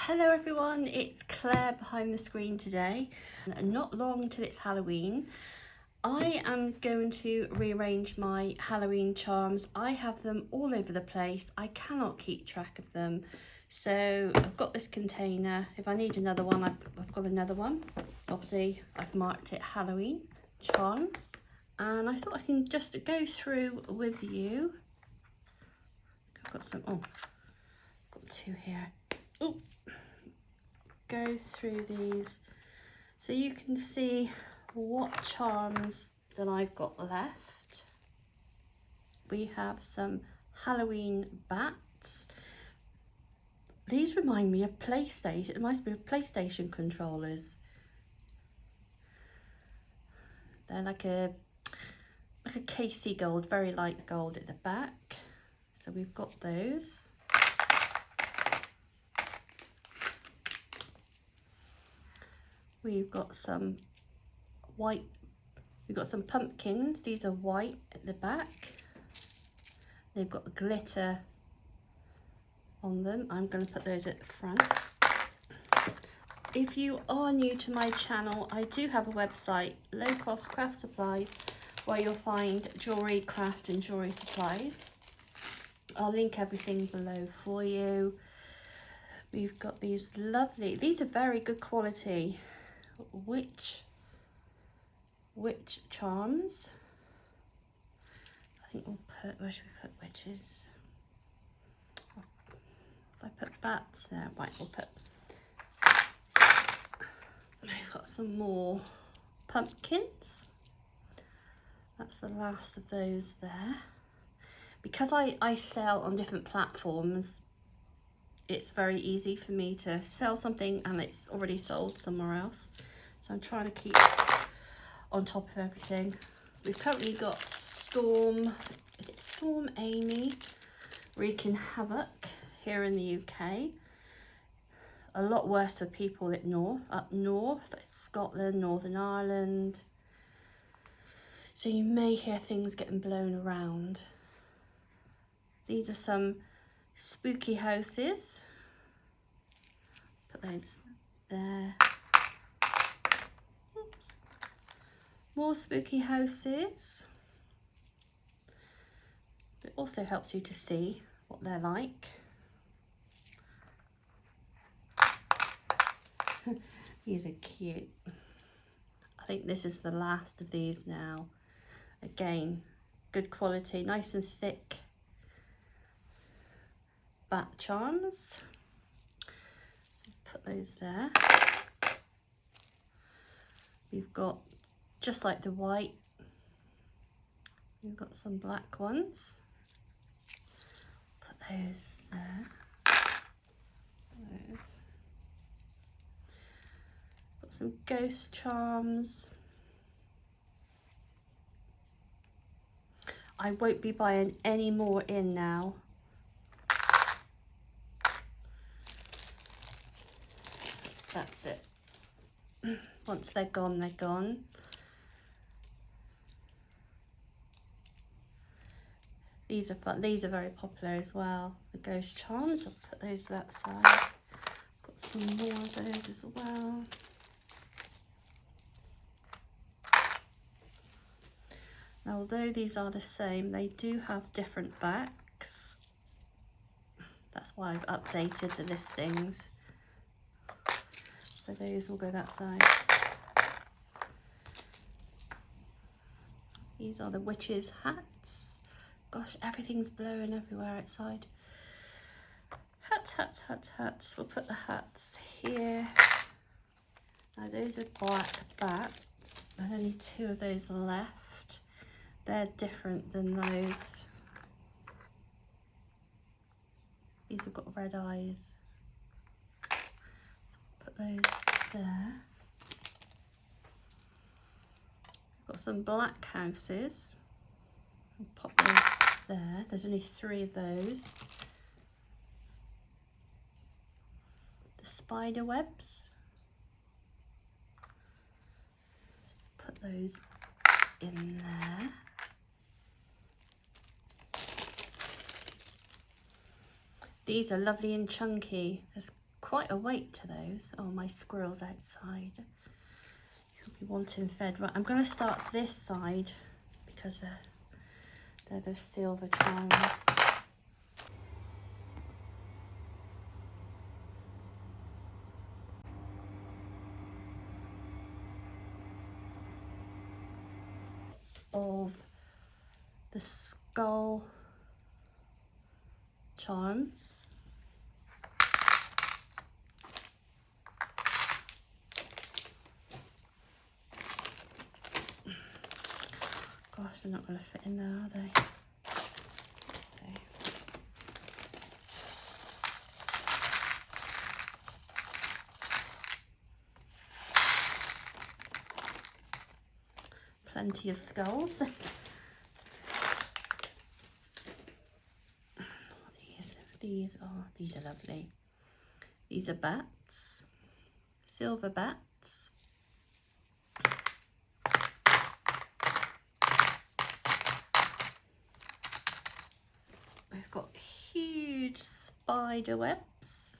Hello everyone, it's Claire behind the screen today. Not long till it's Halloween. I am going to rearrange my Halloween charms. I have them all over the place. I cannot keep track of them. So I've got this container. If I need another one, I've got another one. Obviously, I've marked it Halloween charms. And I thought I can just go through with you. I've got some, I've got two here. Oh. Go through these so you can see what charms that I've got left. We have some Halloween bats. These remind me of PlayStation. It must be PlayStation controllers. They're like a Casey gold, very light gold at the back. So we've got those. We've got some white, we've got some pumpkins. These are white at the back. They've got glitter on them. I'm going to put those at the front. If you are new to my channel, I do have a website, Low Cost Craft Supplies, where you'll find jewellery, craft and jewellery supplies. I'll link everything below for you. We've got these lovely, these are very good quality witch charms. I think we'll put, where should we put witches? If I put bats there, right, we'll put, we've got some more pumpkins. That's the last of those there. Because I sell on different platforms, it's very easy for me to sell something and it's already sold somewhere else. So I'm trying to keep on top of everything. We've currently got Storm, is it Storm Amy, wreaking havoc here in the UK. A lot worse for people up north, like Scotland, Northern Ireland. So you may hear things getting blown around. These are some spooky houses. Put those there. Oops. More spooky houses. It also helps you to see what they're like. These are cute. I think this is the last of these now. Again, good quality, nice and thick. Bat charms. So put those there. We've got, just like the white, we've got some black ones. Put those there. Those. Got some ghost charms. I won't be buying any more in now. That's it. Once they're gone, they're gone. These are fun. These are very popular as well. The ghost charms. I'll put those to that side. Got some more of those as well. Now, although these are the same, they do have different backs. That's why I've updated the listings. So those will go that side. These are the witches' hats. Gosh, everything's blowing everywhere outside. Hats, hats, hats, hats. We'll put the hats here. Now those are black bats. There's only two of those left. They're different than those. These have got red eyes. Put those there. Got some black houses. I'll pop those there. There's only 3 of those. The spider webs. So put those in there. These are lovely and chunky. There's quite a weight to those. Oh, my squirrel's outside. He'll be wanting fed. Right, I'm going to start this side because they're the silver charms. Of the skull charms. Gosh, they're not going to fit in there, are they? Let's see. Plenty of skulls. These are lovely. These are bats, silver bats. We've got huge spider webs.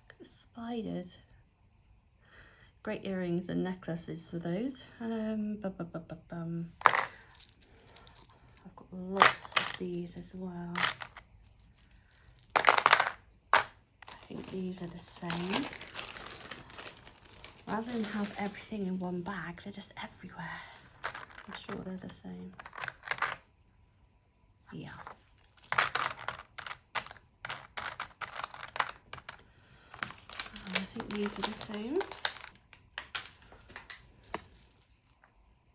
Look at the spiders. Great earrings and necklaces for those. I've got lots of these as well. I think these are the same. Rather than have everything in one bag, they're just everywhere. I'm sure they're the same. Yeah. I think these are the same.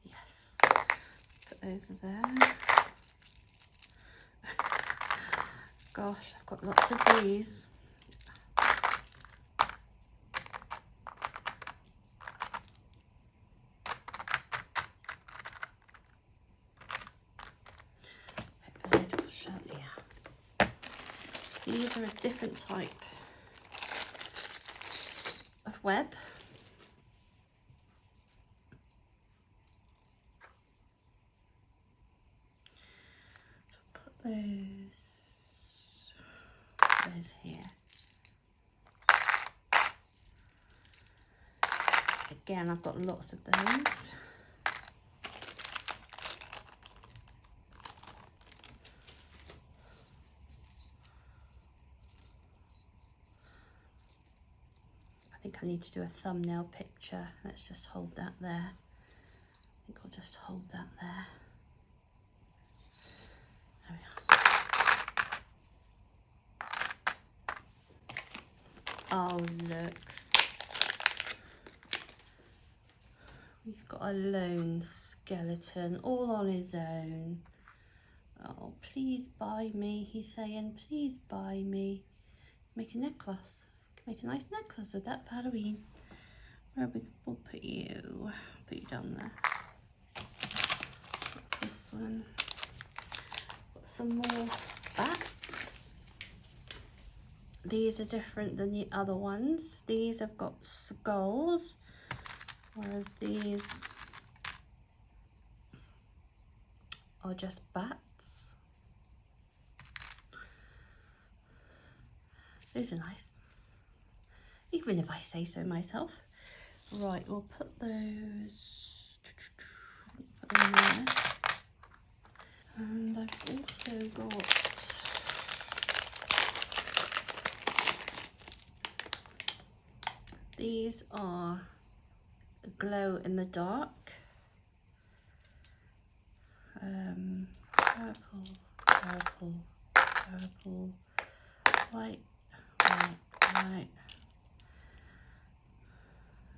Yes. Put those there. Gosh, I've got lots of these. These are a different type of web. So put those here. Again, I've got lots of those. I think I need to do a thumbnail picture. Let's just hold that there. I think I'll just hold that there. There we are. Oh, look. We've got a lone skeleton all on his own. Oh, please buy me, he's saying, please buy me. Make a necklace. Make a nice necklace of that for Halloween. We'll put you down there. What's this one? Got some more bats. These are different than the other ones. These have got skulls, whereas these are just bats. These are nice, even if I say so myself. Right, we'll put those in there. And I've also got these are glow in the dark. Purple, purple, purple, white, white, white.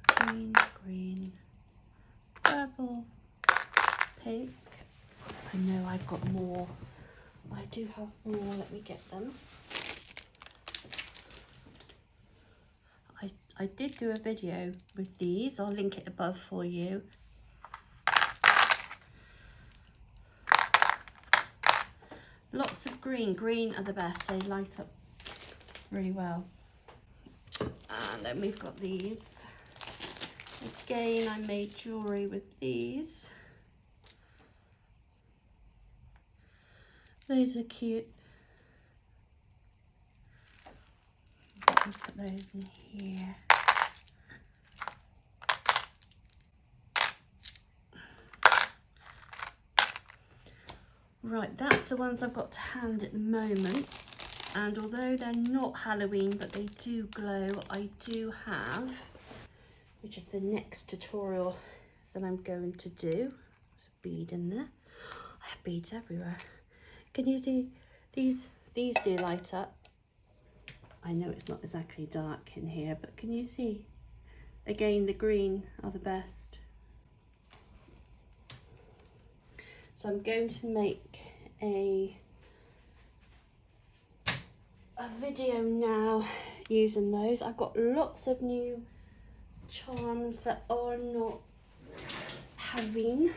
Green, green, purple, pink. I know I've got more. I do have more. Let me get them. I did do a video with these. I'll link it above for you. Lots of green. Green are the best. They light up really well. And then we've got these. Again, I made jewellery with these. Those are cute. I'll put those in here. Right, that's the ones I've got to hand at the moment. And although they're not Halloween, but they do glow, I do have, which is the next tutorial that I'm going to do. There's a bead in there. I have beads everywhere. Can you see these do light up? I know it's not exactly dark in here, but can you see? Again, the green are the best. So I'm going to make a video now using those. I've got lots of new charms that are not Halloween,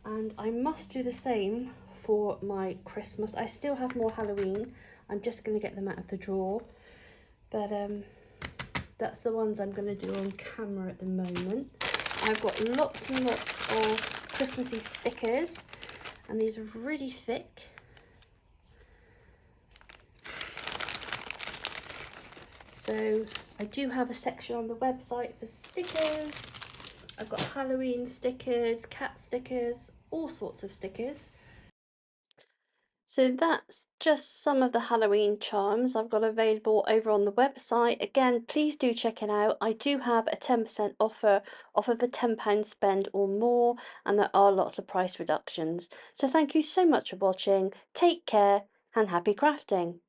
and I must do the same for my Christmas. I still have more Halloween. I'm just going to get them out of the drawer, but that's the ones I'm going to do on camera at the moment. I've got lots and lots of Christmassy stickers, and these are really thick. So I do have a section on the website for stickers. I've got Halloween stickers, cat stickers, all sorts of stickers. So that's just some of the Halloween charms I've got available over on the website. Again, please do check it out. I do have a 10% offer off of a £10 spend or more, and there are lots of price reductions. So thank you so much for watching. Take care and happy crafting.